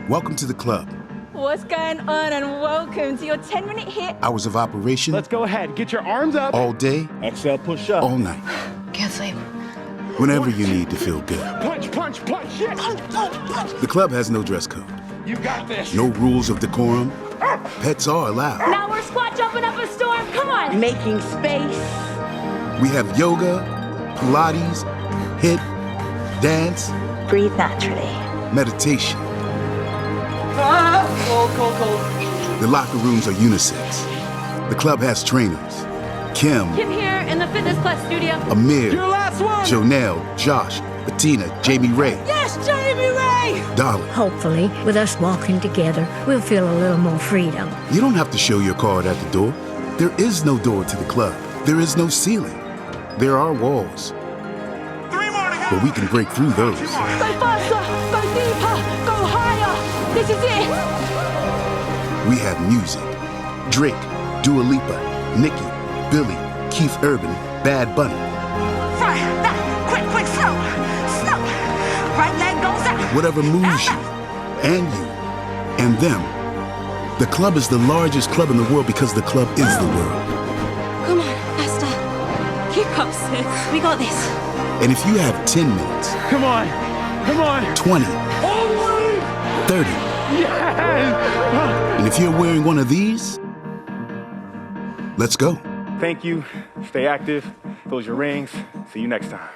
Welcome to the club. What's going on, and welcome to your 10-minute hit. Hours of operation. Let's go ahead. Get your arms up. All day. Exhale, push up. All night. Can't sleep. Whenever you need to feel good. Punch, punch, punch. Shit. Punch, punch, punch. The club has no dress code. You got this. No rules of decorum. Pets are allowed. Now we're squat jumping up a storm. Come on. Making space. We have yoga, Pilates, HIIT, dance, Breathe naturally. meditation. Cold. The locker rooms are unisex. The club has trainers. Kim, Kim here in the Fitness Plus studio. Amir, Your last one. Jonelle, Josh, Bettina, Jamie Ray, Yes, Jamie Ray. Dolly. Hopefully, with us walking together, we'll feel a little more freedom. You don't have to show your card at the door. There is no door to the club. There is no ceiling. There are walls. 3 more to go. But we can break through those. Go faster, go deeper, go higher. This is it. We have music. Drake, Dua Lipa, Nicki, Billy, Keith Urban, Bad Bunny. Front, back, quick, slow. Stop. Right leg goes out. Whatever moves you, and you, and them. The club is the largest club in the world because the club is the world. Come on, faster. You got this. We got this. And if you have 10 minutes, Come on. 20, 30, Yes. and if you're wearing one of these, let's go. Thank you. Stay active. Close your rings. See you next time.